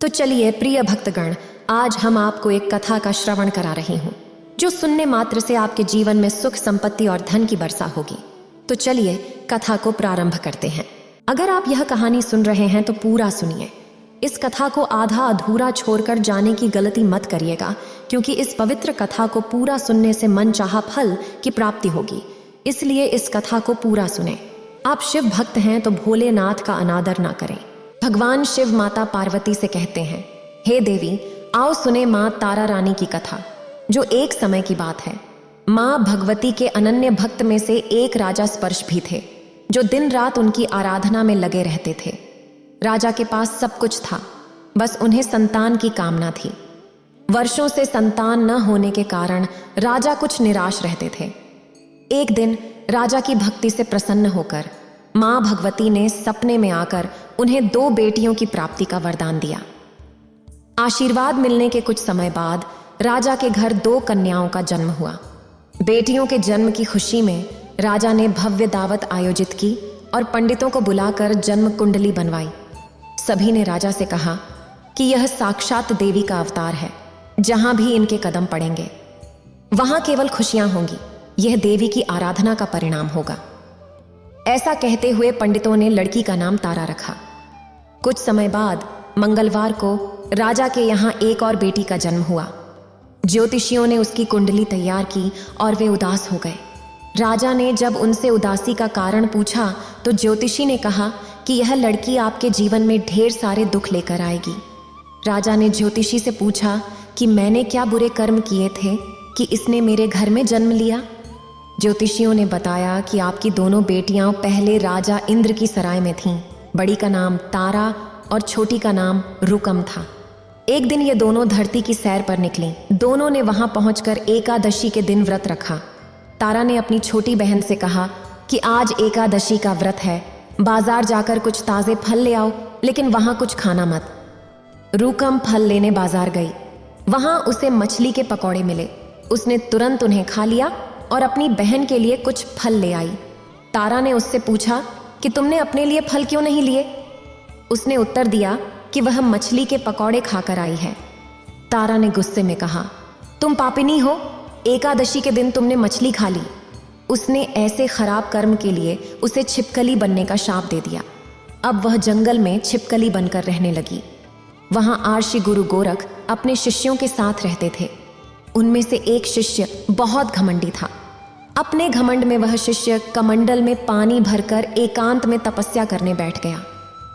तो चलिए प्रिय भक्तगण, आज हम आपको एक कथा का श्रवण करा रही हूँ जो सुनने मात्र से आपके जीवन में सुख, संपत्ति और धन की वर्षा होगी। तो चलिए कथा को प्रारंभ करते हैं। अगर आप यह कहानी सुन रहे हैं तो पूरा सुनिए। इस कथा को आधा अधूरा छोड़कर जाने की गलती मत करिएगा, क्योंकि इस पवित्र कथा को पूरा सुनने से मन चाहा फल की प्राप्ति होगी। इसलिए इस कथा को पूरा सुने। आप शिव भक्त हैं तो भोलेनाथ का अनादर ना करें। भगवान शिव माता पार्वती से कहते हैं, हे देवी, आओ सुने माँ तारा रानी की कथा, जो एक समय की बात है। माँ भगवती के अनन्य भक्त में से एक राजा स्पर्श भी थे, जो दिन रात उनकी आराधना में लगे रहते थे। राजा के पास सब कुछ था, बस उन्हें संतान की कामना थी। वर्षों से संतान न होने के कारण राजा कुछ निराश रहते थे। एक दिन राजा की भक्ति से प्रसन्न होकर माँ भगवती ने सपने में आकर उन्हें 2 बेटियों की प्राप्ति का वरदान दिया। आशीर्वाद मिलने के कुछ समय बाद राजा के घर 2 कन्याओं का जन्म हुआ। बेटियों के जन्म की खुशी में राजा ने भव्य दावत आयोजित की और पंडितों को बुलाकर जन्म कुंडली बनवाई। सभी ने राजा से कहा कि यह साक्षात देवी का अवतार है, जहां भी इनके कदम पड़ेंगे वहां केवल खुशियां होंगी। यह देवी की आराधना का परिणाम होगा। ऐसा कहते हुए पंडितों ने लड़की का नाम तारा रखा। कुछ समय बाद मंगलवार को राजा के यहाँ एक और बेटी का जन्म हुआ। ज्योतिषियों ने उसकी कुंडली तैयार की और वे उदास हो गए। राजा ने जब उनसे उदासी का कारण पूछा तो ज्योतिषी ने कहा कि यह लड़की आपके जीवन में ढेर सारे दुख लेकर आएगी। राजा ने ज्योतिषी से पूछा कि मैंने क्या बुरे कर्म किए थे कि इसने मेरे घर में जन्म लिया। ज्योतिषियों ने बताया कि आपकी दोनों बेटियां पहले राजा इंद्र की सराय में थीं। बड़ी का नाम तारा और छोटी का नाम रुकम था। एक दिन ये दोनों धरती की सैर पर निकली। दोनों ने वहां पहुंचकर एकादशी के दिन व्रत रखा। तारा ने अपनी छोटी बहन से कहा कि आज एकादशी का व्रत है, बाजार जाकर कुछ ताजे फल ले आओ, लेकिन वहां कुछ खाना मत। रुकम फल लेने बाजार गई। वहां उसे मछली के पकौड़े मिले। उसने तुरंत उन्हें खा लिया और अपनी बहन के लिए कुछ फल ले आई। तारा ने उससे पूछा कि तुमने अपने लिए फल क्यों नहीं लिए। उसने उत्तर दिया कि वह मछली के पकौड़े खाकर आई है। तारा ने गुस्से में कहा, तुम पापिनी हो, एकादशी के दिन तुमने मछली खा ली। उसने ऐसे खराब कर्म के लिए उसे छिपकली बनने का शाप दे दिया। अब वह जंगल में छिपकली बनकर रहने लगी। वहां आर्षि गुरु गोरख अपने शिष्यों के साथ रहते थे। उनमें से एक शिष्य बहुत घमंडी था। अपने घमंड में वह शिष्य कमंडल में पानी भरकर एकांत में तपस्या करने बैठ गया।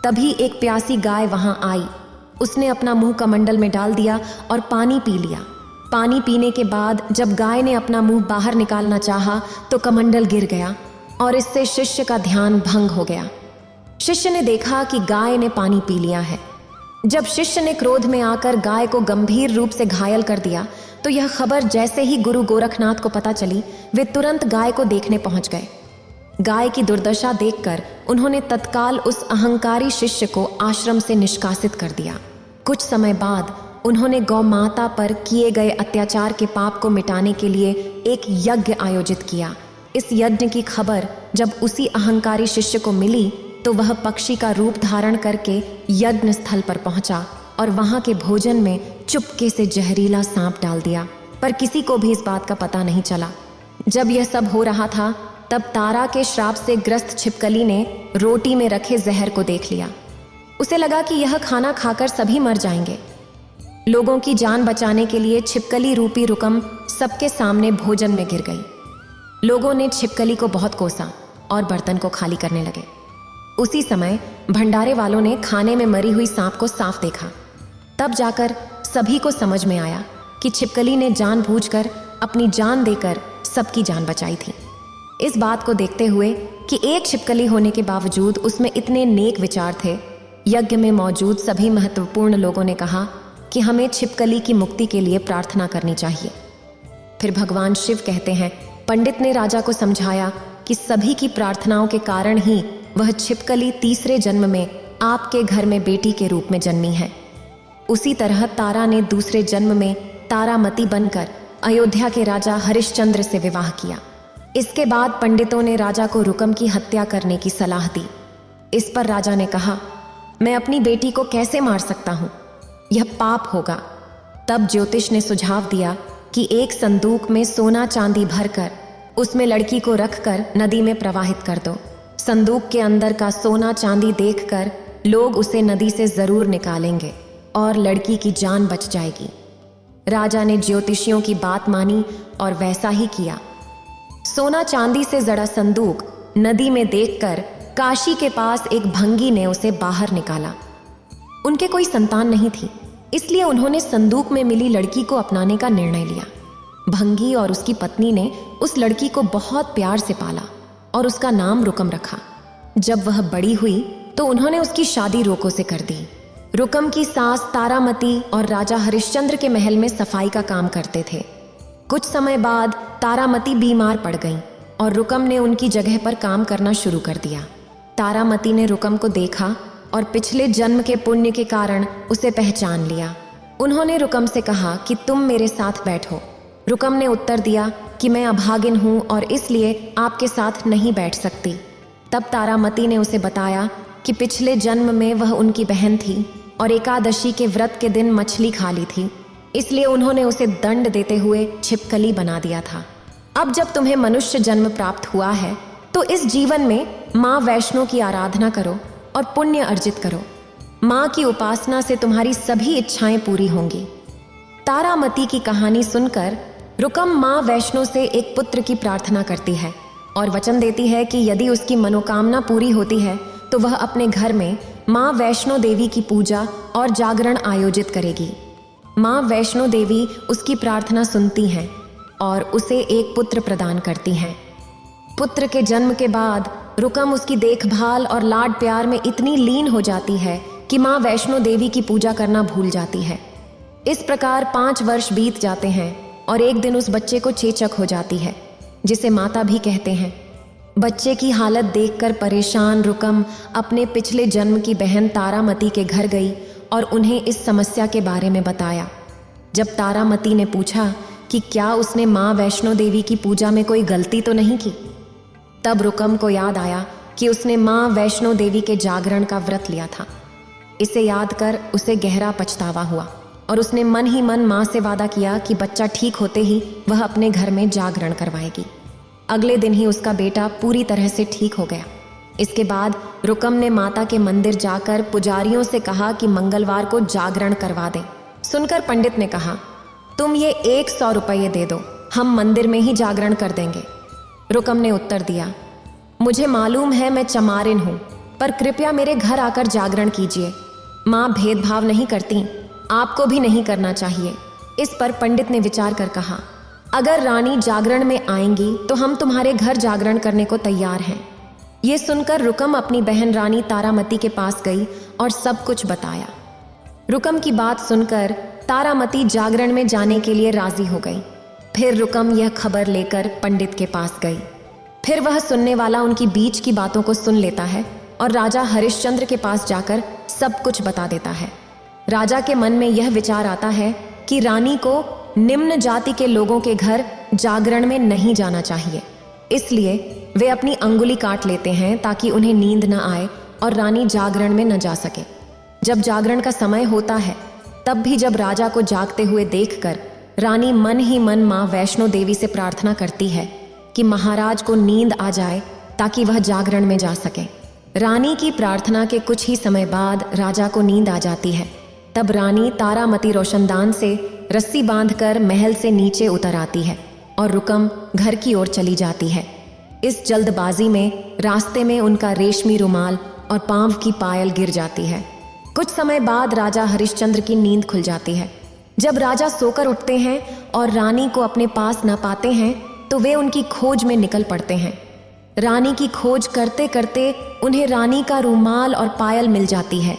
तभी एक प्यासी गाय वहां आई। उसने अपना मुंह कमंडल में डाल दिया और पानी पी लिया। पानी पीने के बाद जब गाय ने अपना मुंह बाहर निकालना चाहा तो कमंडल गिर गया और इससे शिष्य का ध्यान भंग हो गया। शिष्य ने देखा कि गाय ने पानी पी लिया है। जब शिष्य ने क्रोध में आकर गाय को गंभीर रूप से घायल कर दिया तो यह खबर जैसे ही गुरु गोरखनाथ को पता चली, वे तुरंत गाय को देखने पहुंच गए। गाय की दुर्दशा देखकर उन्होंने तत्काल उस अहंकारी शिष्य को आश्रम से निष्कासित कर दिया। कुछ समय बाद उन्होंने गौ माता पर किए गए अत्याचार के पाप को मिटाने के लिए एक यज्ञ आयोजित किया। इस यज्ञ की खबर जब उसी अहंकारी शिष्य को मिली तो वह पक्षी का रूप धारण करके यज्ञ स्थल पर पहुंचा और वहां के भोजन में चुपके से जहरीला सांप डाल दिया, पर किसी को भी इस बात का पता नहीं चला। जब यह सब हो रहा था तब तारा के श्राप से ग्रस्त छिपकली ने रोटी में रखे जहर को देख लिया। उसे लगा कि यह खाना खाकर सभी मर जाएंगे। लोगों की जान बचाने के लिए छिपकली रूपी रुकम सबके सामने भोजन में गिर गई। लोगों ने छिपकली को बहुत कोसा और बर्तन को खाली करने लगे। उसी समय भंडारे वालों ने खाने में मरी हुई सांप को साफ देखा। तब जाकर सभी को समझ में आया कि छिपकली ने जानबूझकर अपनी जान देकर सबकी जान बचाई थी। इस बात को देखते हुए कि एक छिपकली होने के बावजूद उसमें इतने नेक विचार थे, यज्ञ में मौजूद सभी महत्वपूर्ण लोगों ने कहा कि हमें छिपकली की मुक्ति के लिए प्रार्थना करनी चाहिए। फिर भगवान शिव कहते हैं, पंडित ने राजा को समझाया कि सभी की प्रार्थनाओं के कारण ही वह छिपकली तीसरे जन्म में आपके घर में बेटी के रूप में जन्मी है। उसी तरह तारा ने दूसरे जन्म में तारामती बनकर अयोध्या के राजा हरिश्चंद्र से विवाह किया। इसके बाद पंडितों ने राजा को रुकम की हत्या करने की सलाह दी। इस पर राजा ने कहा, मैं अपनी बेटी को कैसे मार सकता हूँ? यह पाप होगा। तब ज्योतिष ने सुझाव दिया कि एक संदूक में सोना चांदी भरकर उसमें लड़की को रखकर नदी में प्रवाहित कर दो। संदूक के अंदर का सोना चांदी देखकर लोग उसे नदी से जरूर निकालेंगे और लड़की की जान बच जाएगी। राजा ने ज्योतिषियों की बात मानी और वैसा ही किया। सोना चांदी से जड़ा संदूक नदी में देखकर काशी के पास एक भंगी ने उसे बाहर निकाला। उनके कोई संतान नहीं थी, इसलिए उन्होंने संदूक में मिली लड़की को अपनाने का निर्णय लिया। भंगी और उसकी पत्नी ने उस लड़की को बहुत प्यार से पाला और उसका नाम रुकम रखा। जब वह बड़ी हुई तो उन्होंने उसकी शादी रोको से कर दी। रुकम की सास तारामती और राजा हरिश्चंद्र के महल में सफाई का काम करते थे। कुछ समय बाद तारामती बीमार पड़ गईं और रुकम ने उनकी जगह पर काम करना शुरू कर दिया। तारामती ने रुकम को देखा और पिछले जन्म के पुण्य के कारण उसे पहचान लिया। उन्होंने रुकम से कहा कि तुम मेरे साथ बैठो। रुकम ने उत्तर दिया कि मैं अभागिन हूँ और इसलिए आपके साथ नहीं बैठ सकती। तब तारामती ने उसे बताया कि पिछले जन्म में वह उनकी बहन थी और एकादशी के व्रत के दिन मछली खा ली थी, इसलिए उन्होंने उसे दंड देते हुए छिपकली बना दिया था। अब जब तुम्हें मनुष्य जन्म प्राप्त हुआ है तो इस जीवन में माँ वैष्णो की आराधना करो और पुण्य अर्जित करो। माँ की उपासना से तुम्हारी सभी इच्छाएं पूरी होंगी। तारामती की कहानी सुनकर रुकम माँ वैष्णो से एक पुत्र की प्रार्थना करती है और वचन देती है कि यदि उसकी मनोकामना पूरी होती है तो वह अपने घर में माँ वैष्णो देवी की पूजा और जागरण आयोजित करेगी। माँ वैष्णो देवी उसकी प्रार्थना सुनती हैं और उसे एक पुत्र प्रदान करती हैं। पुत्र के जन्म के बाद रुकम उसकी देखभाल और लाड प्यार में इतनी लीन हो जाती है कि माँ वैष्णो देवी की पूजा करना भूल जाती है। इस प्रकार 5 वर्ष बीत जाते हैं और एक दिन उस बच्चे को चेचक हो जाती है, जिसे माता भी कहते हैं। बच्चे की हालत देखकर परेशान रुकम अपने पिछले जन्म की बहन तारामती के घर गई और उन्हें इस समस्या के बारे में बताया। जब तारामती ने पूछा कि क्या उसने माँ वैष्णो देवी की पूजा में कोई गलती तो नहीं की, तब रुकम को याद आया कि उसने माँ वैष्णो देवी के जागरण का व्रत लिया था। इसे याद कर उसे गहरा पछतावा हुआ और उसने मन ही मन माँ से वादा किया कि बच्चा ठीक होते ही वह अपने घर में जागरण करवाएगी। अगले दिन ही उसका बेटा पूरी तरह से ठीक हो गया। इसके बाद रुकम ने माता के मंदिर जाकर पुजारियों से कहा कि मंगलवार को जागरण करवा दें। सुनकर पंडित ने कहा, तुम ये 100 रुपये दे दो, हम मंदिर में ही जागरण कर देंगे। रुकम ने उत्तर दिया, मुझे मालूम है मैं चमारिन हूँ, पर कृपया मेरे घर आकर जागरण कीजिए। माँ भेदभाव नहीं करती, आपको भी नहीं करना चाहिए। इस पर पंडित ने विचार कर कहा, अगर रानी जागरण में आएंगी तो हम तुम्हारे घर जागरण करने को तैयार हैं। ये सुनकर रुकम अपनी बहन रानी तारामती के पास गई और सब कुछ बताया। रुकम की बात सुनकर तारामती जागरण में जाने के लिए राजी हो गई। फिर रुकम यह खबर लेकर पंडित के पास गई। फिर वह सुनने वाला उनकी बीच की बातों को सुन लेता है और राजा हरिश्चंद्र के पास जाकर सब कुछ बता देता है। राजा के मन में यह विचार आता है कि रानी को निम्न जाति के लोगों के घर जागरण में नहीं जाना चाहिए, इसलिए वे अपनी अंगुली काट लेते हैं ताकि उन्हें नींद न आए और रानी जागरण में न जा सके। जब जागरण का समय होता है तब भी जब राजा को जागते हुए देखकर रानी मन ही मन माँ वैष्णो देवी से प्रार्थना करती है कि महाराज को नींद आ जाए ताकि वह जागरण में जा सके। रानी की प्रार्थना के कुछ ही समय बाद राजा को नींद आ जाती है। तब रानी तारामती रोशनदान से रस्सी बांधकर महल से नीचे उतर आती है और रुकम घर की ओर चली जाती है। इस जल्दबाजी में रास्ते में उनका रेशमी रुमाल और पांव की पायल गिर जाती है। कुछ समय बाद राजा हरिश्चंद्र की नींद खुल जाती है। जब राजा सोकर उठते हैं और रानी को अपने पास न पाते हैं तो वे उनकी खोज में निकल पड़ते हैं। रानी की खोज करते करते उन्हें रानी का रुमाल और पायल मिल जाती है।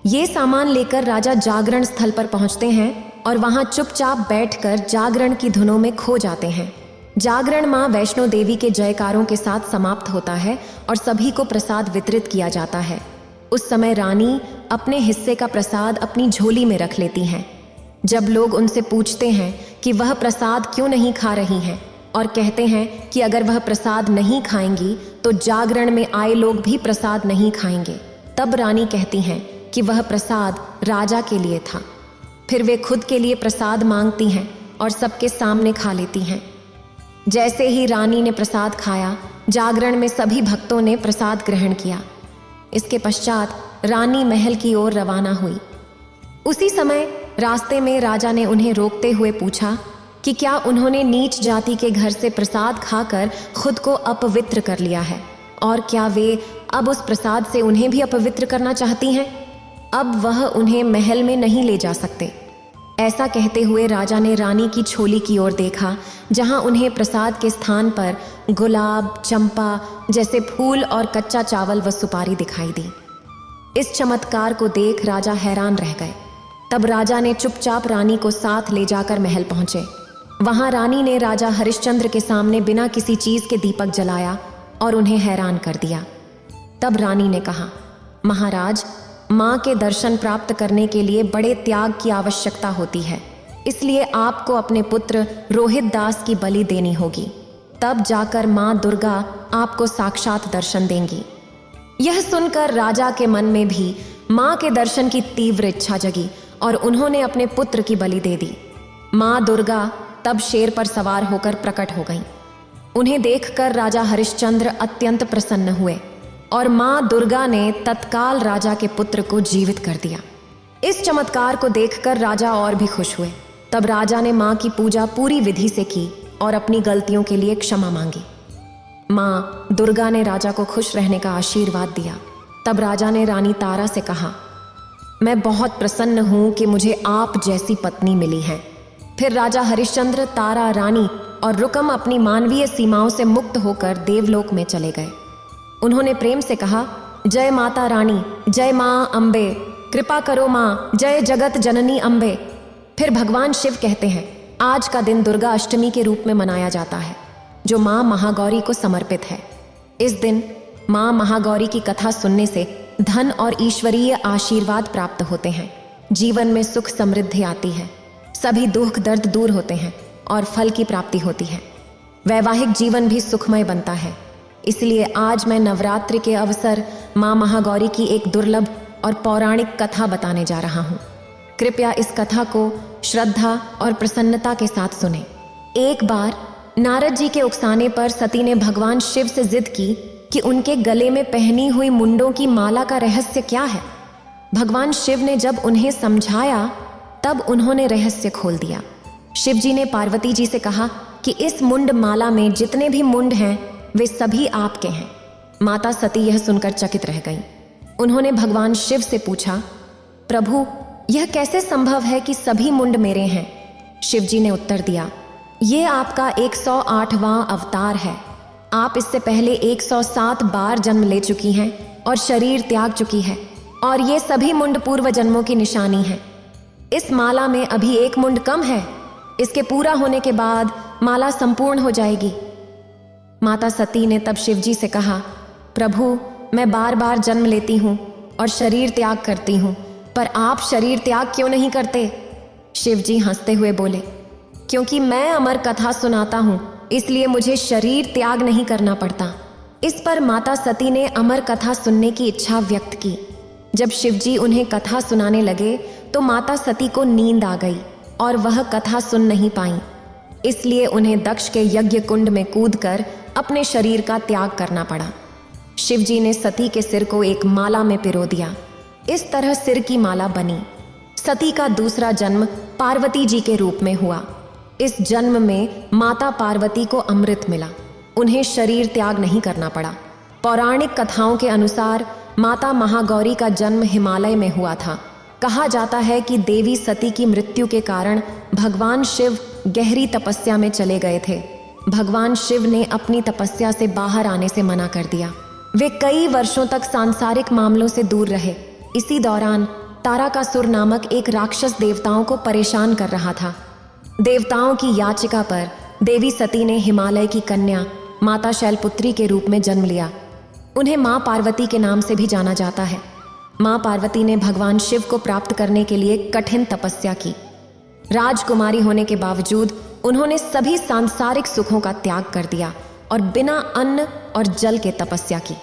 ये सामान लेकर राजा जागरण स्थल पर पहुंचते हैं और वहां चुपचाप बैठकर जागरण की धुनों में खो जाते हैं। जागरण माँ वैष्णो देवी के जयकारों के साथ समाप्त होता है और सभी को प्रसाद वितरित किया जाता है। उस समय रानी अपने हिस्से का प्रसाद अपनी झोली में रख लेती हैं। जब लोग उनसे पूछते हैं कि वह प्रसाद क्यों नहीं खा रही हैं और कहते हैं कि अगर वह प्रसाद नहीं खाएंगी तो जागरण में आए लोग भी प्रसाद नहीं खाएंगे, तब रानी कहती हैं कि वह प्रसाद राजा के लिए था। फिर वे खुद के लिए प्रसाद मांगती हैं और सबके सामने खा लेती हैं। जैसे ही रानी ने प्रसाद खाया, जागरण में सभी भक्तों ने प्रसाद ग्रहण किया। इसके पश्चात रानी महल की ओर रवाना हुई। उसी समय रास्ते में राजा ने उन्हें रोकते हुए पूछा कि क्या उन्होंने नीच जाति के घर से प्रसाद खाकर खुद को अपवित्र कर लिया है, और क्या वे अब उस प्रसाद से उन्हें भी अपवित्र करना चाहती हैं। अब वह उन्हें महल में नहीं ले जा सकते। ऐसा कहते हुए राजा ने रानी की झोली की ओर देखा, जहां उन्हें प्रसाद के स्थान पर गुलाब, चंपा जैसे फूल और कच्चा चावल व सुपारी दिखाई दी। इस चमत्कार को देख राजा हैरान रह गए। तब राजा ने चुपचाप रानी को साथ ले जाकर महल पहुंचे। वहां रानी ने राजा हरिश्चंद्र के सामने बिना किसी चीज के दीपक जलाया और उन्हें हैरान कर दिया। तब रानी ने कहा, महाराज, माँ के दर्शन प्राप्त करने के लिए बड़े त्याग की आवश्यकता होती है, इसलिए आपको अपने पुत्र रोहित दास की बलि देनी होगी। तब जाकर माँ दुर्गा आपको साक्षात दर्शन देंगी। यह सुनकर राजा के मन में भी माँ के दर्शन की तीव्र इच्छा जगी और उन्होंने अपने पुत्र की बलि दे दी। माँ दुर्गा तब शेर पर सवार होकर प्रकट हो गईं। उन्हें देखकर राजा हरिश्चंद्र अत्यंत प्रसन्न हुए और माँ दुर्गा ने तत्काल राजा के पुत्र को जीवित कर दिया। इस चमत्कार को देखकर राजा और भी खुश हुए। तब राजा ने माँ की पूजा पूरी विधि से की और अपनी गलतियों के लिए क्षमा मांगी। माँ दुर्गा ने राजा को खुश रहने का आशीर्वाद दिया। तब राजा ने रानी तारा से कहा, मैं बहुत प्रसन्न हूँ कि मुझे आप जैसी पत्नी मिली है। फिर राजा हरिश्चंद्र, तारा, रानी और रुकम अपनी मानवीय सीमाओं से मुक्त होकर देवलोक में चले गए। उन्होंने प्रेम से कहा, जय माता रानी, जय माँ अम्बे, कृपा करो माँ, जय जगत जननी अम्बे। फिर भगवान शिव कहते हैं, आज का दिन दुर्गा अष्टमी के रूप में मनाया जाता है, जो माँ महागौरी को समर्पित है। इस दिन माँ महागौरी की कथा सुनने से धन और ईश्वरीय आशीर्वाद प्राप्त होते हैं। जीवन में सुख समृद्धि आती है, सभी दुख दर्द दूर होते हैं और फल की प्राप्ति होती है। वैवाहिक जीवन भी सुखमय बनता है। इसलिए आज मैं नवरात्रि के अवसर माँ महागौरी की एक दुर्लभ और पौराणिक कथा बताने जा रहा हूँ। कृपया इस कथा को श्रद्धा और प्रसन्नता के साथ सुनें। एक बार नारद जी के उकसाने पर सती ने भगवान शिव से जिद की कि उनके गले में पहनी हुई मुंडों की माला का रहस्य क्या है। भगवान शिव ने जब उन्हें समझाया तब उन्होंने रहस्य खोल दिया। शिव जी ने पार्वती जी से कहा कि इस मुंड माला में जितने भी मुंड हैं वे सभी आपके हैं। माता सती यह सुनकर चकित रह गईं। उन्होंने भगवान शिव से पूछा, प्रभु, यह कैसे संभव है कि सभी मुंड मेरे हैं? शिव जी ने उत्तर दिया, ये आपका 108वां अवतार है। आप इससे पहले 107 बार जन्म ले चुकी हैं और शरीर त्याग चुकी है, और ये सभी मुंड पूर्व जन्मों की निशानी है। इस माला में अभी एक मुंड कम है, इसके पूरा होने के बाद माला संपूर्ण हो जाएगी। माता सती ने तब शिव जी से कहा, प्रभु, मैं बार बार जन्म लेती हूँ और शरीर त्याग करती हूँ, पर आप शरीर त्याग क्यों नहीं करते? शिव जी हंसते हुए बोले, क्योंकि मैं अमर कथा सुनाता हूँ, इसलिए मुझे शरीर त्याग नहीं करना पड़ता। इस पर माता सती ने अमर कथा सुनने की इच्छा व्यक्त की। जब शिव जी उन्हें कथा सुनाने लगे तो माता सती को नींद आ गई और वह कथा सुन नहीं पाई। इसलिए उन्हें दक्ष के यज्ञ कुंड में कूदकर अपने शरीर का त्याग करना पड़ा। शिव जी ने सती के सिर को एक माला में पिरो दिया। इस तरह सिर की माला बनी। सती का दूसरा जन्म पार्वती जी के रूप में हुआ। इस जन्म में माता पार्वती को अमृत मिला। उन्हें शरीर त्याग नहीं करना पड़ा। पौराणिक कथाओं के अनुसार माता महागौरी का जन्म हिमालय में हुआ था। कहा जाता है कि देवी सती की मृत्यु के कारण भगवान शिव गहरी तपस्या में चले गए थे। भगवान शिव ने अपनी तपस्या से बाहर आने से मना कर दिया। वे कई वर्षों तक सांसारिक मामलों से दूर रहे। इसी दौरान ताराकासुर नामक एक राक्षस देवताओं को परेशान कर रहा था। देवताओं की याचिका पर देवी सती ने हिमालय की कन्या माता शैलपुत्री के रूप में जन्म लिया। उन्हें माँ पार्वती के नाम से भी जाना जाता है। माँ पार्वती ने भगवान शिव को प्राप्त करने के लिए कठिन तपस्या की। राजकुमारी होने के बावजूद उन्होंने सभी सांसारिक सुखों का त्याग कर दिया और बिना अन्न और जल के तपस्या की।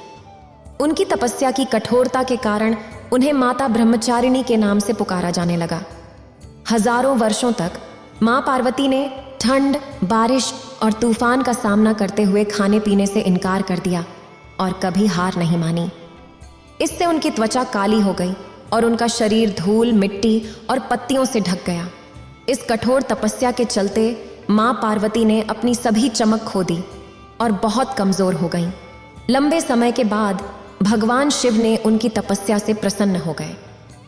उनकी तपस्या की कठोरता के कारण उन्हें माता ब्रह्मचारिणी के नाम से पुकारा जाने लगा। हजारों वर्षों तक माँ पार्वती ने ठंड, बारिश और तूफान का सामना करते हुए खाने पीने से इनकार कर दिया और कभी हार नहीं मानी। इससे उनकी त्वचा काली हो गई और उनका शरीर धूल, मिट्टी और पत्तियों से ढक गया। इस कठोर तपस्या के चलते माँ पार्वती ने अपनी सभी चमक खो दी और बहुत कमजोर हो गईं। लंबे समय के बाद भगवान शिव ने उनकी तपस्या से प्रसन्न हो गए।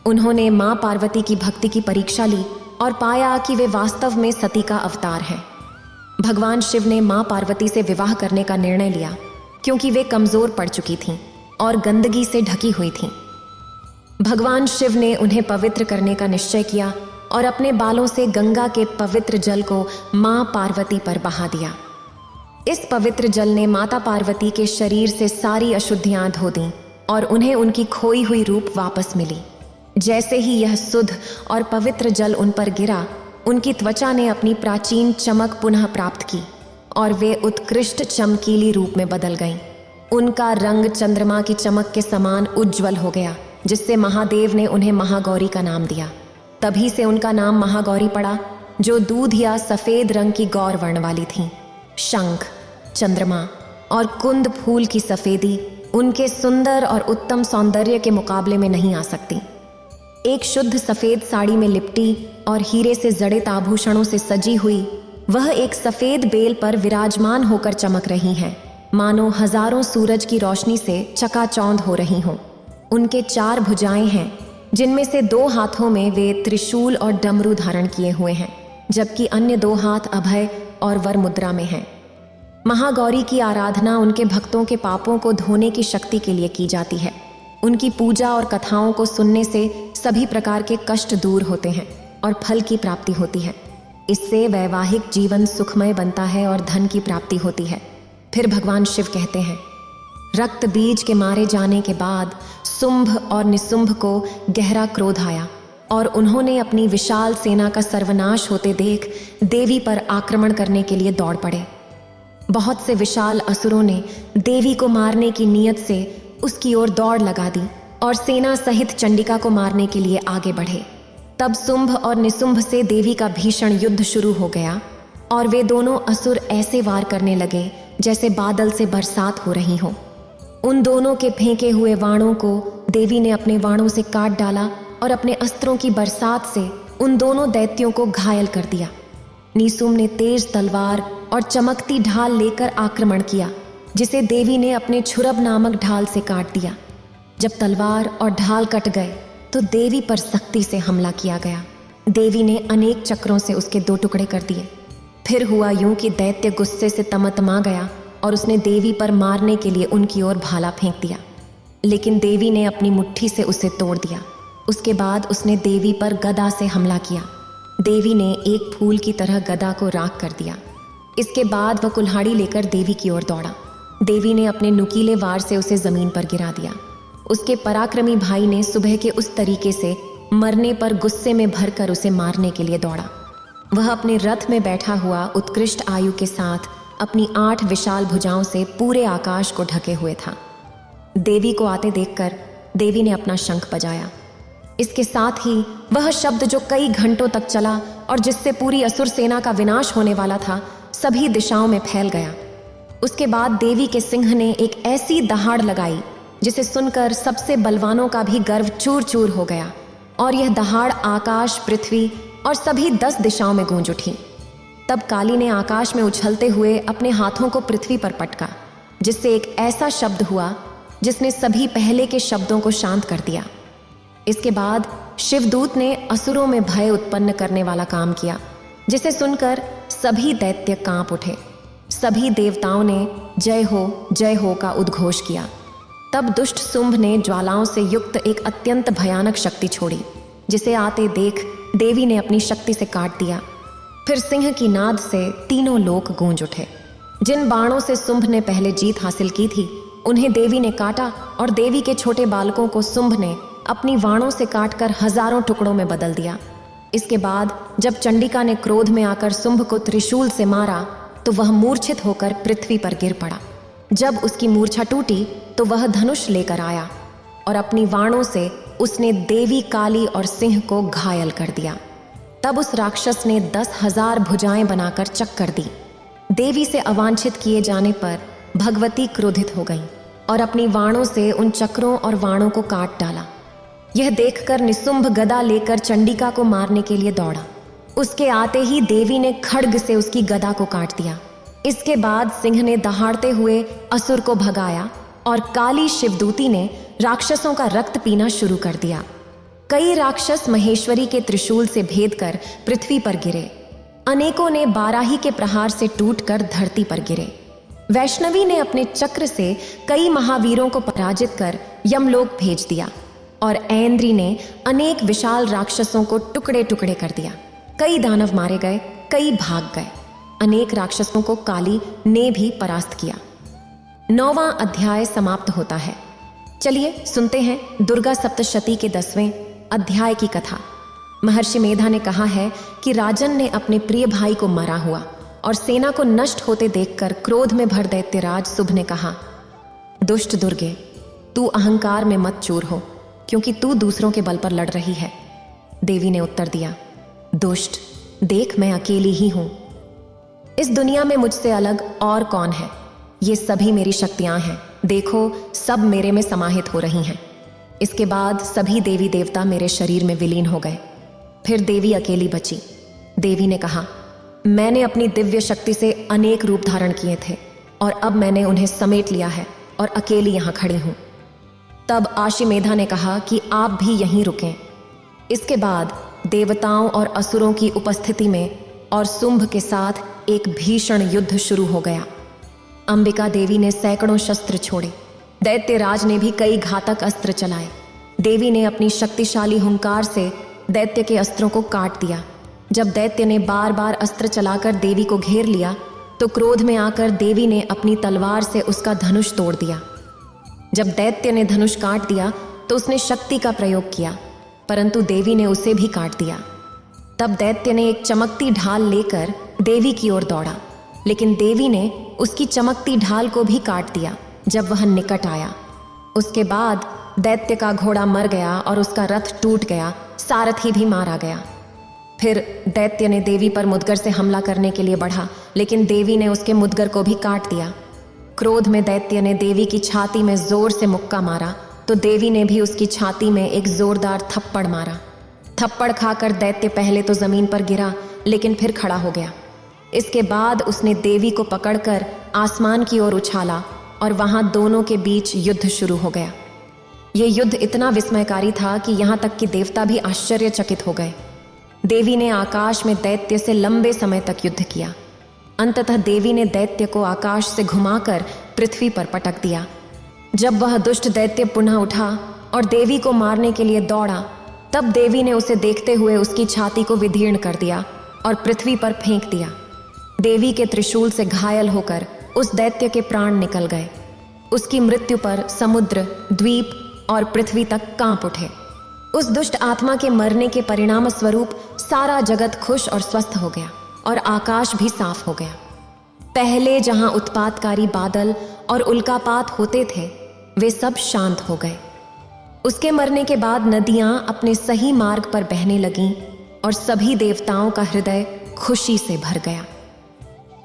उन्होंने माँ पार्वती की भक्ति की परीक्षा ली और पाया कि वे वास्तव में सती का अवतार हैं। भगवान शिव ने माँ पार्वती से विवाह करने का निर्णय लिया क्योंकि वे कमजोर पड़ चुकी थीं और गंदगी से ढकी हुई थीं। भगवान शिव ने उन्हें पवित्र करने का निश्चय किया और अपने बालों से गंगा के पवित्र जल को माँ पार्वती पर बहा दिया। इस पवित्र जल ने माता पार्वती के शरीर से सारी अशुद्धियां धो दीं और उन्हें उनकी खोई हुई रूप वापस मिली। जैसे ही यह शुद्ध और पवित्र जल उन पर गिरा, उनकी त्वचा ने अपनी प्राचीन चमक पुनः प्राप्त की और वे उत्कृष्ट चमकीली रूप में बदल गईं। उनका रंग चंद्रमा की चमक के समान उज्ज्वल हो गया, जिससे महादेव ने उन्हें महागौरी का नाम दिया। तभी से उनका नाम महागौरी पड़ा, जो दूध या सफेद रंग की गौर वर्ण वाली थीं। शंख, चंद्रमा और कुंद फूल की सफेदी उनके सुंदर और उत्तम सौंदर्य के मुकाबले में नहीं आ सकती। एक शुद्ध सफेद साड़ी में लिपटी और हीरे से जड़ित आभूषणों से सजी हुई वह एक सफेद बेल पर विराजमान होकर चमक रही हैं, मानो हजारों सूरज की रोशनी से चकाचौंध हो रही हों। उनके 4 भुजाएं हैं, जिनमें से 2 हाथों में वे त्रिशूल और डमरू धारण किए हुए हैं, जबकि अन्य 2 हाथ अभय और वर मुद्रा में हैं। महागौरी की आराधना उनके भक्तों के पापों को धोने की शक्ति के लिए की जाती है। उनकी पूजा और कथाओं को सुनने से सभी प्रकार के कष्ट दूर होते हैं और फल की प्राप्ति होती है। इससे वैवाहिक जीवन सुखमय बनता है और धन की प्राप्ति होती है। फिर भगवान शिव कहते हैं, रक्त बीज के मारे जाने के बाद शुंभ और निशुंभ को गहरा क्रोध आया और उन्होंने अपनी विशाल सेना का सर्वनाश होते देख देवी पर आक्रमण करने के लिए दौड़ पड़े। बहुत से विशाल असुरों ने देवी को मारने की नीयत से उसकी ओर दौड़ लगा दी और सेना सहित चंडिका को मारने के लिए आगे बढ़े। तब शुंभ और निशुंभ से देवी का भीषण युद्ध शुरू हो गया और वे दोनों असुर ऐसे वार करने लगे जैसे बादल से बरसात हो रही हो। उन दोनों के फेंके हुए वाणों को देवी ने अपने वाणों से काट डाला और अपने अस्त्रों की बरसात से उन दोनों दैत्यों को घायल कर दिया। निशुंभ ने तेज तलवार और चमकती ढाल लेकर आक्रमण किया, जिसे देवी ने अपने छुरब नामक ढाल से काट दिया। जब तलवार और ढाल कट गए तो देवी पर सख्ती से हमला किया गया। देवी ने अनेक चक्रों से उसके 2 टुकड़े कर दिए। फिर हुआ यूं कि दैत्य गुस्से से तमतमा गया और उसने देवी पर मारने के लिए उनकी ओर भाला फेंक दिया, लेकिन देवी ने अपनी मुट्ठी से उसे तोड़ दिया। उसके बाद उसने देवी पर गदा से हमला किया। देवी ने एक फूल की तरह गदा को राख कर दिया। इसके बाद वह कुल्हाड़ी लेकर देवी की ओर दौड़ा। देवी ने अपने नुकीले वार से उसे जमीन पर गिरा दिया। उसके पराक्रमी भाई ने सुबह के उस तरीके से मरने पर गुस्से में भरकर उसे मारने के लिए दौड़ा। वह अपने रथ में बैठा हुआ उत्कृष्ट आयु के साथ अपनी 8 विशाल भुजाओं से पूरे आकाश को ढके हुए था। देवी को आते देखकर देवी ने अपना शंख बजाया। इसके साथ ही वह शब्द जो कई घंटों तक चला और जिससे पूरी असुर सेना का विनाश होने वाला था, सभी दिशाओं में फैल गया। उसके बाद देवी के सिंह ने एक ऐसी दहाड़ लगाई जिसे सुनकर सबसे बलवानों का भी गर्व चूर चूर हो गया और यह दहाड़ आकाश, पृथ्वी और सभी 10 दिशाओं में गूंज उठी। तब काली ने आकाश में उछलते हुए अपने हाथों को पृथ्वी पर पटका, जिससे एक ऐसा शब्द हुआ जिसने सभी पहले के शब्दों को शांत कर दिया। इसके बाद शिवदूत ने असुरों में भय उत्पन्न करने वाला काम किया, जिसे सुनकर सभी दैत्य कांप उठे। सभी देवताओं ने जय हो का उद्घोष किया। तब दुष्ट शुंभ ने ज्वालाओं से युक्त एक अत्यंत भयानक शक्ति छोड़ी, जिसे आते देख देवी ने अपनी शक्ति से काट दिया। फिर सिंह की नाद से तीनों लोक गूंज उठे। जिन बाणों से शुंभ ने पहले जीत हासिल की थी, उन्हें देवी ने काटा और देवी के छोटे बालकों को शुंभ ने अपनी वाणों से काटकर हजारों टुकड़ों में बदल दिया। इसके बाद जब चंडिका ने क्रोध में आकर शुंभ को त्रिशूल से मारा तो वह मूर्छित होकर पृथ्वी पर गिर पड़ा। जब उसकी मूर्छा टूटी तो वह धनुष लेकर आया और अपनी वाणों से उसने देवी, काली और सिंह को घायल कर दिया। तब उस राक्षस ने 10,000 भुजाएं बनाकर चक्कर दी। देवी से अवांछित किए जाने पर भगवती क्रोधित हो गईं और अपनी वाणों से उन चक्रों और वाणों को काट डाला। यह देखकर निशुंभ गदा लेकर चंडिका को मारने के लिए दौड़ा। उसके आते ही देवी ने खड्ग से उसकी गदा को काट दिया। इसके बाद सिंह ने दहाड़ते हुए असुर को भगाया और काली शिवदूती ने राक्षसों का रक्त पीना शुरू कर दिया। कई राक्षस महेश्वरी के त्रिशूल से भेद कर पृथ्वी पर गिरे। अनेकों ने बाराही के प्रहार से टूटकर धरती पर गिरे। वैष्णवी ने अपने चक्र से कई महावीरों को पराजित कर यमलोक भेज दिया और ऐन्द्री ने अनेक विशाल राक्षसों को टुकड़े टुकड़े कर दिया। कई दानव मारे गए, कई भाग गए। अनेक राक्षसों को काली ने भी परास्त किया। 9वां अध्याय समाप्त होता है। चलिए सुनते हैं दुर्गा सप्तशती के 10वें अध्याय की कथा। महर्षि मेधा ने कहा है कि राजन ने अपने प्रिय भाई को मरा हुआ और सेना को नष्ट होते देखकर क्रोध में भर दैत्यराज शुभ ने कहा, दुष्ट दुर्गे, तू अहंकार में मत चूर हो, क्योंकि तू दूसरों के बल पर लड़ रही है। देवी ने उत्तर दिया, दुष्ट, देख मैं अकेली ही हूं। इस दुनिया में मुझसे अलग और कौन है? ये सभी मेरी शक्तियां हैं। देखो, सब मेरे में समाहित हो रही हैं। इसके बाद सभी देवी देवता मेरे शरीर में विलीन हो गए। फिर देवी अकेली बची। देवी ने कहा, मैंने अपनी दिव्य शक्ति से अनेक रूप धारण किए थे और अब मैंने उन्हें समेट लिया है और अकेली यहां खड़ी हूं। तब आशीमेधा ने कहा कि आप भी यहीं रुकें। इसके बाद देवताओं और असुरों की उपस्थिति में और शुंभ के साथ एक भीषण युद्ध शुरू हो गया। अंबिका देवी ने सैकड़ों शस्त्र छोड़े। दैत्यराज ने भी कई घातक अस्त्र चलाए। देवी ने अपनी शक्तिशाली हुंकार से दैत्य के अस्त्रों को काट दिया। जब दैत्य ने बार बार अस्त्र चलाकर देवी को घेर लिया तो क्रोध में आकर देवी ने अपनी तलवार से उसका धनुष तोड़ दिया। जब दैत्य ने धनुष काट दिया तो उसने शक्ति का प्रयोग किया, परंतु देवी ने उसे भी काट दिया। तब दैत्य ने एक चमकती ढाल लेकर देवी की ओर दौड़ा, लेकिन देवी ने उसकी चमकती ढाल को भी काट दिया जब वह निकट आया। उसके बाद दैत्य का घोड़ा मर गया और उसका रथ टूट गया, सारथी भी मारा गया। फिर दैत्य ने देवी पर मुदगर से हमला करने के लिए बढ़ा, लेकिन देवी ने उसके मुदगर को भी काट दिया। क्रोध में दैत्य ने देवी की छाती में जोर से मुक्का मारा तो देवी ने भी उसकी छाती में एक जोरदार थप्पड़ मारा। थप्पड़ खाकर दैत्य पहले तो जमीन पर गिरा, लेकिन फिर खड़ा हो गया। इसके बाद उसने देवी को पकड़कर आसमान की ओर उछाला और वहां दोनों के बीच युद्ध शुरू हो गया। यह युद्ध इतना विस्मयकारी था कि यहां तक कि देवता भी आश्चर्यचकित हो गए। देवी ने आकाश में दैत्य से लंबे समय तक युद्ध किया। अंततः देवी ने दैत्य को आकाश से घुमाकर पृथ्वी पर पटक दिया। जब वह दुष्ट दैत्य पुनः उठा और देवी को मारने के लिए दौड़ा, तब देवी ने उसे देखते हुए उसकी छाती को विदीर्ण कर दिया और पृथ्वी पर फेंक दिया। देवी के त्रिशूल से घायल होकर उस दैत्य के प्राण निकल गए। उसकी मृत्यु पर समुद्र, द्वीप और पृथ्वी तक कांप उठे। उस दुष्ट आत्मा के मरने के परिणाम स्वरूप सारा जगत खुश और स्वस्थ हो गया और आकाश भी साफ हो गया। पहले जहां उत्पातकारी बादल और उल्कापात होते थे, वे सब शांत हो गए। उसके मरने के बाद नदियां अपने सही मार्ग पर बहने लगीं और सभी देवताओं का हृदय खुशी से भर गया।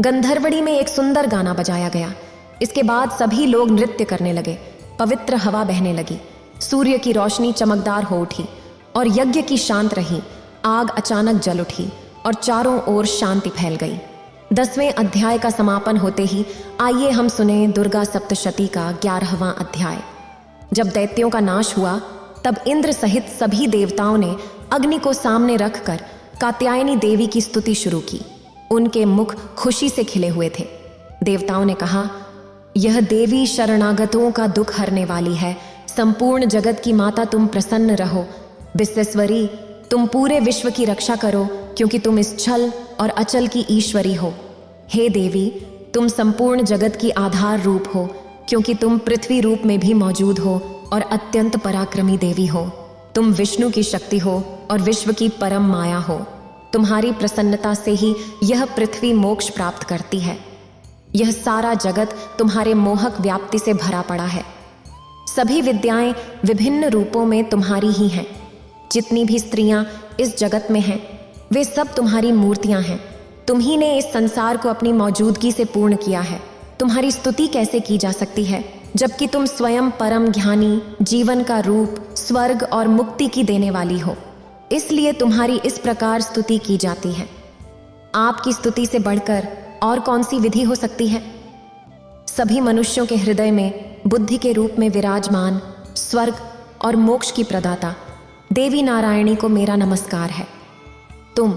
गंधर्वड़ी में एक सुंदर गाना बजाया गया। इसके बाद सभी लोग नृत्य करने लगे। पवित्र हवा बहने लगी। सूर्य की रोशनी चमकदार हो उठी और यज्ञ की शांत रही। आग अचानक जल उठी और चारों ओर शांति फैल गई। 10वें अध्याय का समापन होते ही आइए हम सुने दुर्गा सप्तशती का 11वां अध्याय। जब दैत्यों का नाश हुआ, तब इंद्र सहित सभी देवताओं ने अग्नि को सामने रखकर कात्यायनी देवी की स्तुति शुरू की। उनके मुख खुशी से खिले हुए थे। देवताओं ने कहा, यह देवी शरणागतों का दुख हरने वाली है। संपूर्ण जगत की माता, तुम प्रसन्न रहो। विश्वेश्वरी, तुम पूरे विश्व की रक्षा करो, क्योंकि तुम इस छल और अचल की ईश्वरी हो। हे देवी, तुम संपूर्ण जगत की आधार रूप हो, क्योंकि तुम पृथ्वी रूप में भी मौजूद हो और अत्यंत पराक्रमी देवी हो। तुम विष्णु की शक्ति हो और विश्व की परम माया हो। तुम्हारी प्रसन्नता से ही यह पृथ्वी मोक्ष प्राप्त करती है। यह सारा जगत तुम्हारे मोहक व्याप्ति से भरा पड़ा है। सभी विद्याएं विभिन्न रूपों में तुम्हारी ही हैं। जितनी भी स्त्रियां इस जगत में हैं, वे सब तुम्हारी मूर्तियां हैं। तुम्ही ने इस संसार को अपनी मौजूदगी से पूर्ण किया है। तुम्हारी स्तुति कैसे की जा सकती है जबकि तुम स्वयं परम ज्ञानी, जीवन का रूप, स्वर्ग और मुक्ति की देने वाली हो। इसलिए तुम्हारी इस प्रकार स्तुति की जाती है। आपकी स्तुति से बढ़कर और कौन सी विधि हो सकती है? सभी मनुष्यों के हृदय में बुद्धि के रूप में विराजमान स्वर्ग और मोक्ष की प्रदाता देवी नारायणी को मेरा नमस्कार है। तुम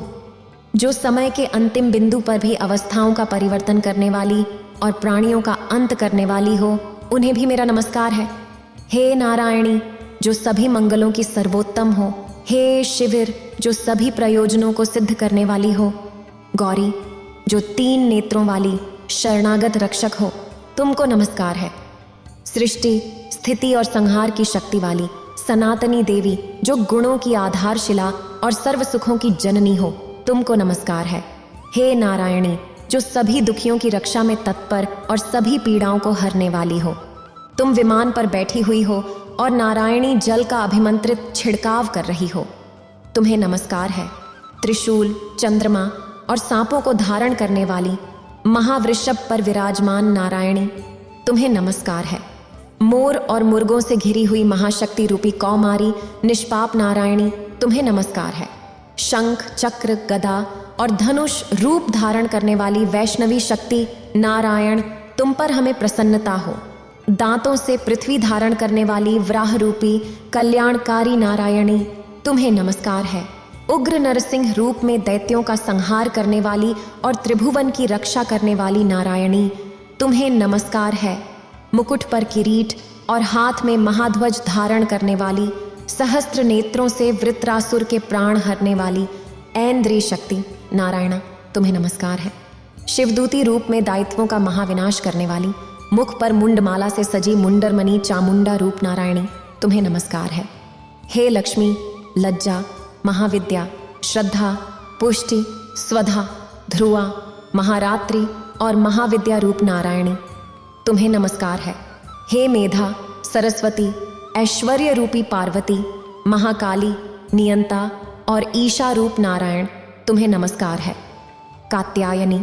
जो समय के अंतिम बिंदु पर भी अवस्थाओं का परिवर्तन करने वाली और प्राणियों का अंत करने वाली हो, उन्हें भी मेरा नमस्कार है। हे नारायणी, जो सभी मंगलों की सर्वोत्तम हो। हे शिविर, जो सभी प्रयोजनों को सिद्ध करने वाली हो। गौरी, जो 3 नेत्रों वाली शरणागत रक्षक हो, तुमको नमस्कार है। सृष्टि, स्थिति और संहार की शक्ति वाली सनातनी देवी, जो गुणों की आधारशिला और सर्व सुखों की जननी हो, तुमको नमस्कार है। हे नारायणी, जो सभी दुखियों की रक्षा में तत्पर और सभी पीड़ाओं को हरने वाली हो। तुम विमान पर बैठी हुई हो और नारायणी जल का अभिमंत्रित छिड़काव कर रही हो। तुम्हें नमस्कार है। त्रिशूल, चंद्रमा और सांपों को धारण करने वाली महावृषभ पर विराजमान नारायणी, तुम्हें नमस्कार है। मोर और मुर्गों से घिरी हुई महाशक्ति रूपी कौमारी निष्पाप नारायणी, तुम्हें नमस्कार है। शंख, चक्र, गदा और धनुष रूप धारण करने वाली वैष्णवी शक्ति नारायण, तुम पर हमें प्रसन्नता हो। दांतों से पृथ्वी धारण करने वाली वराह रूपी कल्याणकारी नारायणी, तुम्हें नमस्कार है। उग्र नरसिंह रूप में दैत्यों का संहार करने वाली और त्रिभुवन की रक्षा करने वाली नारायणी, तुम्हें नमस्कार है। मुकुट पर किरीट और हाथ में महाध्वज धारण करने वाली, सहस्त्र नेत्रों से वृत्रासुर के प्राण हरने वाली ऐन्द्री शक्ति नारायणा, तुम्हें नमस्कार है। शिवदूती रूप में दायित्वों का महाविनाश करने वाली, मुख पर मुंडमाला से सजी मुंडरमणि चामुंडा रूप नारायणी, तुम्हें नमस्कार है। हे लक्ष्मी, लज्जा, महाविद्या, श्रद्धा, पुष्टि, स्वधा, ध्रुवा, महारात्रि और महाविद्या रूप नारायणी, तुम्हें नमस्कार है। हे मेधा, सरस्वती, ऐश्वर्य रूपी पार्वती, महाकाली, नियंता और ईशा रूप नारायण, तुम्हें नमस्कार है। कात्यायनी,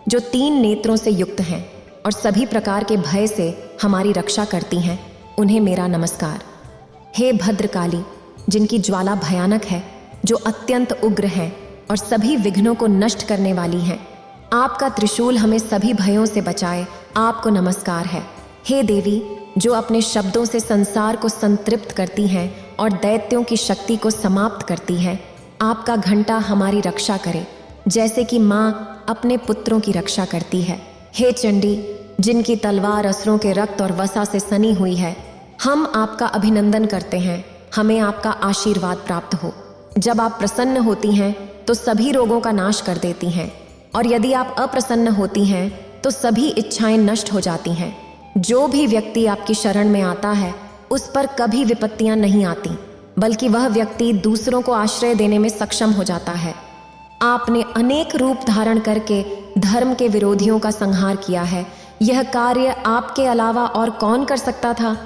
जो 3 नेत्रों से युक्त हैं और सभी प्रकार के भय से हमारी रक्षा करती हैं, उन्हें मेरा नमस्कार। हे भद्रकाली, जिनकी ज्वाला भयानक है, जो अत्यंत उग्र हैं और सभी विघ्नों को नष्ट करने वाली हैं, आपका त्रिशूल हमें सभी भयों से बचाए, आपको नमस्कार है। हे देवी, जो अपने शब्दों से संसार को संतृप्त करती हैं और दैत्यों की शक्ति को समाप्त करती हैं, आपका घंटा हमारी रक्षा करे, जैसे कि माँ अपने पुत्रों की रक्षा करती है। हे चंडी, जिनकी तलवार असुरों के रक्त और वसा से सनी हुई है, हम आपका अभिनंदन करते हैं, हमें आपका आशीर्वाद प्राप्त हो। जब आप प्रसन्न होती हैं तो सभी रोगों का नाश कर देती हैं, और यदि आप अप्रसन्न होती हैं तो सभी इच्छाएं नष्ट हो जाती हैं। जो भी व्यक्ति आपकी शरण में आता है, उस पर कभी विपत्तियां नहीं आती, बल्कि वह व्यक्ति दूसरों को आश्रय देने में सक्षम हो जाता है। आपने अनेक रूप धारण करके धर्म के विरोधियों का संहार किया है। यह कार्य आपके अलावा और कौन कर सकता था?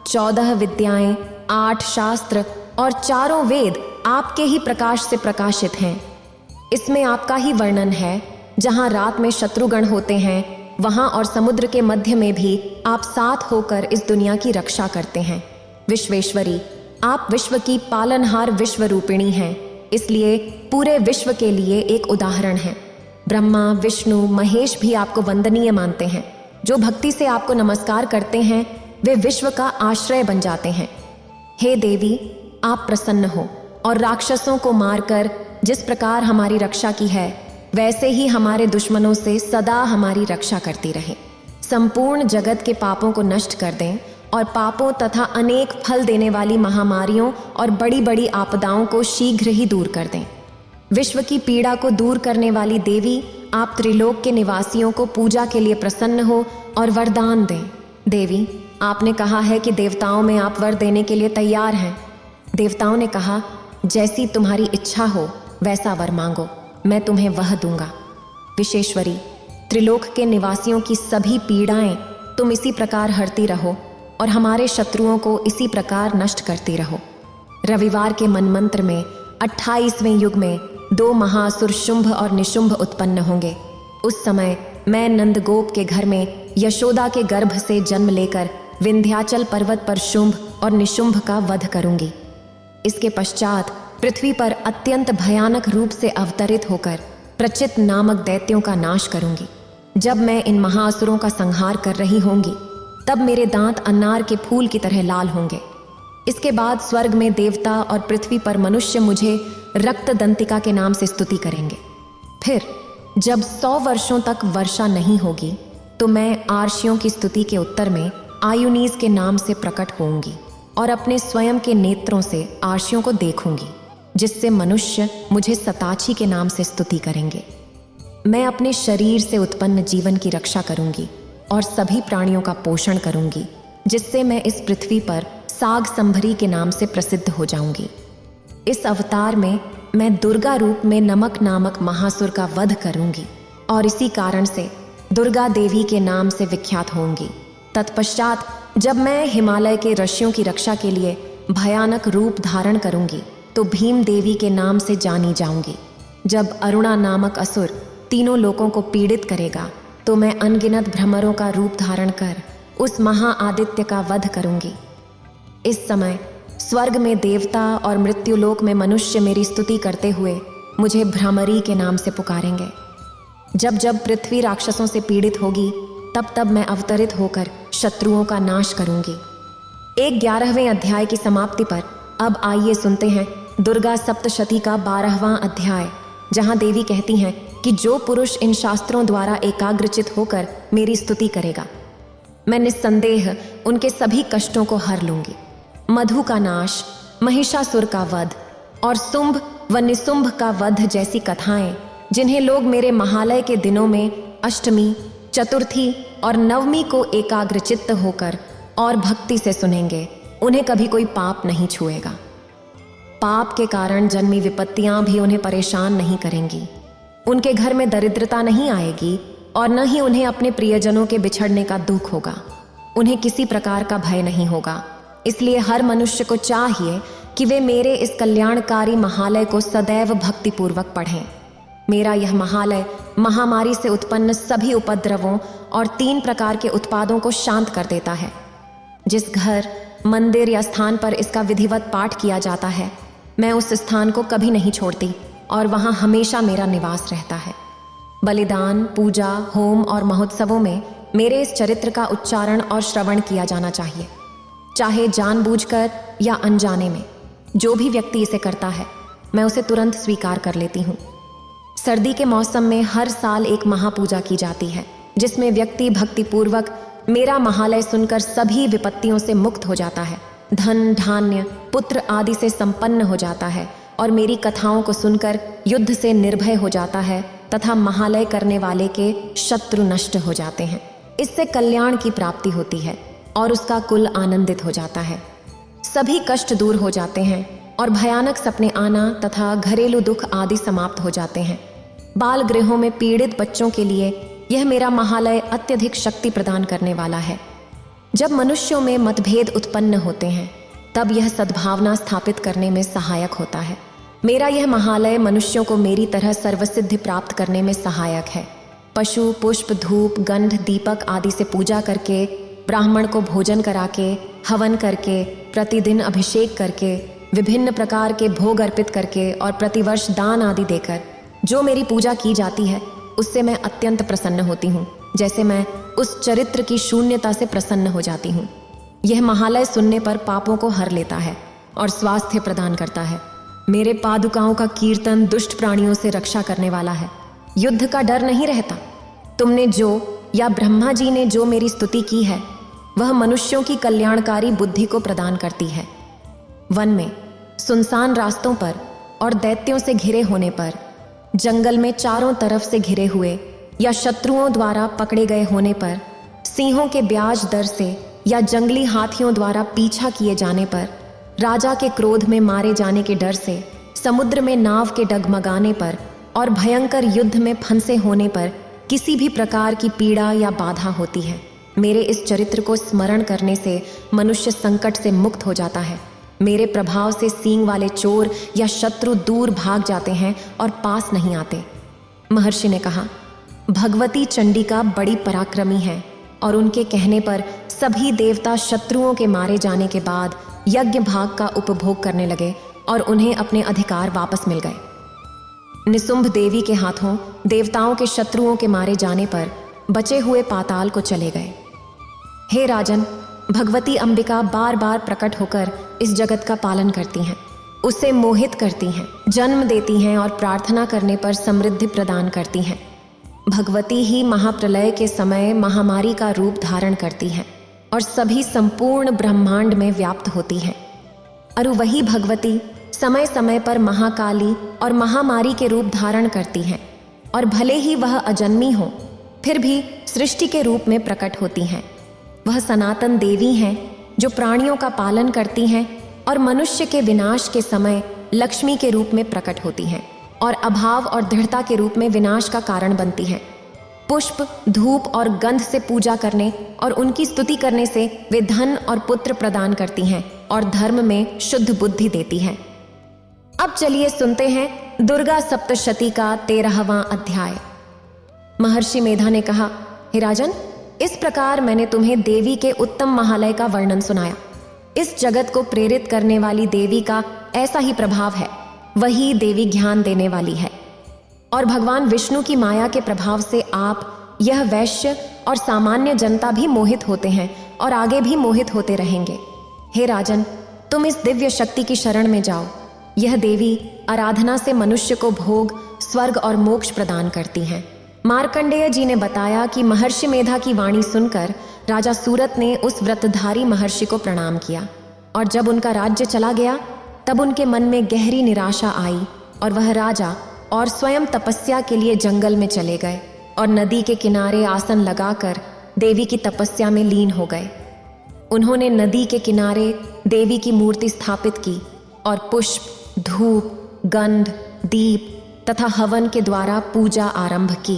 14 विद्याएं, 8 शास्त्र और 4 वेद आपके ही प्रकाश से प्रकाशित हैं। इसमें आपका ही वर्णन है। जहां रात में शत्रुगण होते हैं, वहां और समुद्र के मध्य में भी आप साथ होकर इस दुनिया की रक्षा करते हैं। विश्वेश्वरी, आप विश्व की पालनहार विश्व रूपिणी हैं, इसलिए पूरे विश्व के लिए एक उदाहरण है। ब्रह्मा, विष्णु, महेश भी आपको वंदनीय मानते हैं। जो भक्ति से आपको नमस्कार करते हैं, वे विश्व का आश्रय बन जाते हैं। हे देवी, आप प्रसन्न हो और राक्षसों को मारकर जिस प्रकार हमारी रक्षा की है, वैसे ही हमारे दुश्मनों से सदा हमारी रक्षा करती रहे। संपूर्ण जगत के पापों को नष्ट कर दें और पापों तथा अनेक फल देने वाली महामारियों और बड़ी बड़ी आपदाओं को शीघ्र ही दूर कर दें। विश्व की पीड़ा को दूर करने वाली देवी, आप त्रिलोक के निवासियों को पूजा के लिए प्रसन्न हो और वरदान दें। देवी, आपने कहा है कि देवताओं में आप वर देने के लिए तैयार हैं। देवताओं ने कहा, जैसी तुम्हारी इच्छा हो वैसा वर मांगो, मैं तुम्हें वह दूंगा। विशेश्वरी, त्रिलोक के निवासियों की सभी पीड़ाएं तुम इसी प्रकार हरती रहो और हमारे शत्रुओं को इसी प्रकार नष्ट करती रहो। रविवार के मनमंत्र में 28वें युग में 2 महाअसुर शुंभ और निशुंभ उत्पन्न होंगे। उस समय मैं नंदगोप के घर में यशोदा के गर्भ से जन्म लेकर विंध्याचल पर्वत पर शुंभ और निशुंभ का वध करूंगी। इसके पश्चात पृथ्वी पर अत्यंत भयानक रूप से अवतरित होकर प्रचित नामक दैत्यों का नाश करूंगी। जब मैं इन महाअसुरों का संहार कर रही होंगी तब मेरे दांत अनार के फूल की तरह लाल होंगे। इसके बाद स्वर्ग में देवता और पृथ्वी पर मनुष्य मुझे रक्त दंतिका के नाम से स्तुति करेंगे। फिर जब 100 वर्षों तक वर्षा नहीं होगी तो मैं आर्षियों की स्तुति के उत्तर में आयुनीज के नाम से प्रकट होऊंगी और अपने स्वयं के नेत्रों से आर्षियों को देखूंगी, जिससे मनुष्य मुझे सताची के नाम से स्तुति करेंगे। मैं अपने शरीर से उत्पन्न जीवन की रक्षा करूंगी और सभी प्राणियों का पोषण करूंगी, जिससे मैं इस पृथ्वी पर साग संभरी के नाम से प्रसिद्ध हो जाऊंगी। इस अवतार में मैं दुर्गा रूप में नमक नामक महासुर का वध करूंगी और इसी कारण से दुर्गा देवी के नाम से विख्यात होंगी। तत्पश्चात जब मैं हिमालय के ऋषियों की रक्षा के लिए भयानक रूप धारण करूंगी तो भीम देवी के नाम से जानी जाऊंगी। जब अरुणा नामक असुर तीनों लोगों को पीड़ित करेगा तो मैं अनगिनत भ्रमरों का रूप धारण कर उस महाआदित्य का वध करूंगी। इस समय स्वर्ग में देवता और मृत्युलोक में मनुष्य मेरी स्तुति करते हुए मुझे भ्रामरी के नाम से पुकारेंगे। जब जब पृथ्वी राक्षसों से पीड़ित होगी तब तब मैं अवतरित होकर शत्रुओं का नाश करूंगी। 11वें अध्याय की समाप्ति पर अब आइए सुनते हैं दुर्गा सप्तशती का 12वां अध्याय, जहां देवी कहती हैं कि जो पुरुष इन शास्त्रों द्वारा एकाग्रचित होकर मेरी स्तुति करेगा, मैं निस्संदेह उनके सभी कष्टों को हर लूंगी। मधु का नाश, महिषासुर का वध और शुंभ व निशुंभ का वध जैसी कथाएं जिन्हें लोग मेरे महालय के दिनों में अष्टमी, चतुर्थी और नवमी को एकाग्रचित्त होकर और भक्ति से सुनेंगे, उन्हें कभी कोई पाप नहीं छुएगा। पाप के कारण जन्मी विपत्तियां भी उन्हें परेशान नहीं करेंगी। उनके घर में दरिद्रता नहीं आएगी और न ही उन्हें अपने प्रियजनों के बिछड़ने का दुख होगा। उन्हें किसी प्रकार का भय नहीं होगा। इसलिए हर मनुष्य को चाहिए कि वे मेरे इस कल्याणकारी महालय को सदैव भक्तिपूर्वक पढ़ें। मेरा यह महालय महामारी से उत्पन्न सभी उपद्रवों और 3 प्रकार के उत्पादों को शांत कर देता है। जिस घर, मंदिर या स्थान पर इसका विधिवत पाठ किया जाता है, मैं उस स्थान को कभी नहीं छोड़ती और वहाँ हमेशा मेरा निवास रहता है। बलिदान, पूजा, होम और महोत्सवों में मेरे इस चरित्र का उच्चारण और श्रवण किया जाना चाहिए, चाहे जानबूझकर या अनजाने में। जो भी व्यक्ति इसे करता है मैं उसे तुरंत स्वीकार कर लेती हूँ। सर्दी के मौसम में हर साल एक महापूजा की जाती है, जिसमें व्यक्ति भक्तिपूर्वक मेरा महालय सुनकर सभी विपत्तियों से मुक्त हो जाता है, धन, धान्य, पुत्र आदि से संपन्न हो जाता है और मेरी कथाओं को सुनकर युद्ध से निर्भय हो जाता है तथा महालय करने वाले के शत्रु नष्ट हो जाते हैं। इससे कल्याण की प्राप्ति होती है और उसका कुल आनंदित हो जाता है। सभी कष्ट दूर हो जाते हैं और भयानक सपने आना तथा घरेलू दुख आदि समाप्त हो जाते हैं। बाल गृहों में पीड़ित बच्चों के लिए यह मेरा महालय अत्यधिक शक्ति प्रदान करने वाला है। जब मनुष्यों में मतभेद उत्पन्न होते हैं तब यह सद्भावना स्थापित करने में सहायक होता है। मेरा यह महालय मनुष्यों को मेरी तरह सर्वसिद्धि प्राप्त करने में सहायक है। पशु, पुष्प, धूप, गंध, दीपक आदि से पूजा करके, ब्राह्मण को भोजन करा के, हवन करके, प्रतिदिन अभिषेक करके, विभिन्न प्रकार के भोग अर्पित करके और प्रतिवर्ष दान आदि देकर जो मेरी पूजा की जाती है उससे मैं अत्यंत प्रसन्न होती हूँ, जैसे मैं उस चरित्र की शून्यता से प्रसन्न हो जाती हूँ। यह महालय सुनने पर पापों को हर लेता है और स्वास्थ्य प्रदान करता है। मेरे पादुकाओं का कीर्तन दुष्ट प्राणियों से रक्षा करने वाला है। युद्ध का डर नहीं रहता। तुमने जो या ब्रह्मा जी ने जो मेरी स्तुति की है वह मनुष्यों की कल्याणकारी बुद्धि को प्रदान करती है। वन में, सुनसान रास्तों पर और दैत्यों से घिरे होने पर, जंगल में चारों तरफ से घिरे हुए या शत्रुओं द्वारा पकड़े गए होने पर, सिंहों के ब्याज दर से या जंगली हाथियों द्वारा पीछा किए जाने पर, राजा के क्रोध में मारे जाने के डर से, समुद्र में नाव के डगमगाने पर और भयंकर युद्ध में फंसे होने पर किसी भी प्रकार की पीड़ा या बाधा होती है। मेरे इस चरित्र को स्मरण करने से मनुष्य संकट से मुक्त हो जाता है। मेरे प्रभाव से सींग वाले चोर या शत्रु दूर भाग जाते हैं और पास नहीं आते। महर्षि ने कहा, भगवती चंडिका बड़ी पराक्रमी है और उनके कहने पर सभी देवता शत्रुओं के मारे जाने के बाद यज्ञ भाग का उपभोग करने लगे और उन्हें अपने अधिकार वापस मिल गए। निसुंभ देवी के हाथों देवताओं के शत्रुओं के मारे जाने पर बचे हुए पाताल को चले गए। हे राजन, भगवती अंबिका बार बार प्रकट होकर इस जगत का पालन करती हैं, उसे मोहित करती हैं, जन्म देती हैं और प्रार्थना करने पर समृद्धि प्रदान करती हैं। भगवती ही महाप्रलय के समय महामारी का रूप धारण करती हैं और सभी संपूर्ण ब्रह्मांड में व्याप्त होती हैं। और वही भगवती समय समय पर महाकाली और महामारी के रूप धारण करती हैं और भले ही वह अजन्मी हो फिर भी सृष्टि के रूप में प्रकट होती हैं। वह सनातन देवी हैं जो प्राणियों का पालन करती हैं और मनुष्य के विनाश के समय लक्ष्मी के रूप में प्रकट होती हैं और अभाव और दृढ़ता के रूप में विनाश का कारण बनती हैं। पुष्प, धूप और गंध से पूजा करने और उनकी स्तुति करने से वे धन और पुत्र प्रदान करती हैं और धर्म में शुद्ध बुद्धि देती हैं। अब चलिए सुनते हैं दुर्गा सप्तशती का 13वां अध्याय। महर्षि मेधा ने कहा, हे राजन, इस प्रकार मैंने तुम्हें देवी के उत्तम महालय का वर्णन सुनाया। इस जगत को प्रेरित करने वाली देवी का ऐसा ही प्रभाव है, वही देवी ज्ञान देने वाली है। और भगवान विष्णु की माया के प्रभाव से आप, यह वैश्य और सामान्य जनता भी मोहित होते हैं और आगे भी मोहित होते रहेंगे। हे राजन, तुम इस दिव्य शक्ति की शरण में जाओ। यह देवी आराधना से मनुष्य को भोग, स्वर्ग और मोक्ष प्रदान करती हैं। मार्कंडेय जी ने बताया कि महर्षि मेधा की वाणी सुनकर राजा सूरत ने उस व्रतधारी महर्षि को प्रणाम किया और जब उनका राज्य चला गया तब उनके मन में गहरी निराशा आई और वह राजा और स्वयं तपस्या के लिए जंगल में चले गए और नदी के किनारे आसन लगाकर देवी की तपस्या में लीन हो गए। उन्होंने नदी के किनारे देवी की मूर्ति स्थापित की और पुष्प, धूप, गंध, दीप तथा हवन के द्वारा पूजा आरंभ की।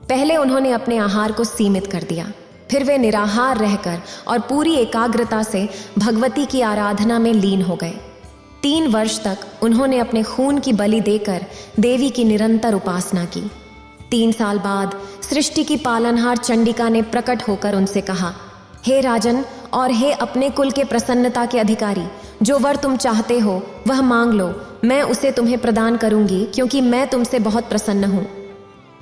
पहले उन्होंने अपने आहार को सीमित कर दिया, फिर वे निराहार रहकर और पूरी एकाग्रता से भगवती की आराधना में लीन हो गए। 3 वर्ष तक उन्होंने अपने खून की बलि देकर देवी की निरंतर उपासना की। 3 साल बाद सृष्टि की पालनहार चंडिका ने प्रकट होकर उनसे कहा, हे राजन और हे अपने कुल के प्रसन्नता के अधिकारी, जो वर तुम चाहते हो वह मांग लो, मैं उसे तुम्हें प्रदान करूंगी क्योंकि मैं तुमसे बहुत प्रसन्न हूं।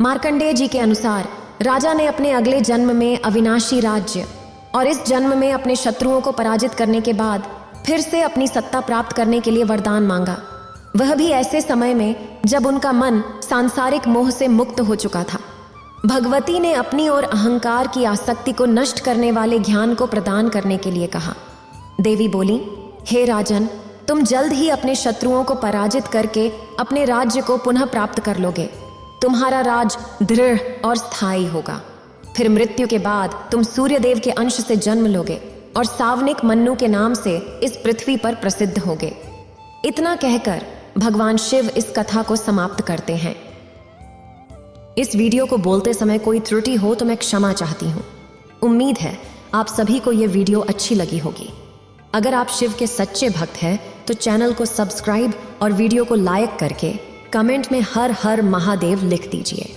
मार्कंडेय जी के अनुसार राजा ने अपने अगले जन्म में अविनाशी राज्य और इस जन्म में अपने शत्रुओं को पराजित करने के बाद फिर से अपनी सत्ता प्राप्त करने के लिए वरदान मांगा, वह भी ऐसे समय में जब उनका मन सांसारिक मोह से मुक्त हो चुका था। भगवती ने अपनी और अहंकार की आसक्ति को नष्ट करने वाले ज्ञान को प्रदान करने के लिए कहा। देवी बोली, हे राजन, तुम जल्द ही अपने शत्रुओं को पराजित करके अपने राज्य को पुनः प्राप्त कर लोगे। तुम्हारा राज दृढ़ और स्थायी होगा। फिर मृत्यु के बाद तुम सूर्यदेव के अंश से जन्म लोगे और सावनिक मन्नु के नाम से इस पृथ्वी पर प्रसिद्ध होगे। इतना कहकर भगवान शिव इस कथा को समाप्त करते हैं। इस वीडियो को बोलते समय कोई त्रुटि हो तो मैं क्षमा चाहती हूँ। उम्मीद है आप सभी को यह वीडियो अच्छी लगी होगी। अगर आप शिव के सच्चे भक्त हैं तो चैनल को सब्सक्राइब और वीडियो को लाइक करके कमेंट में हर हर महादेव लिख दीजिए।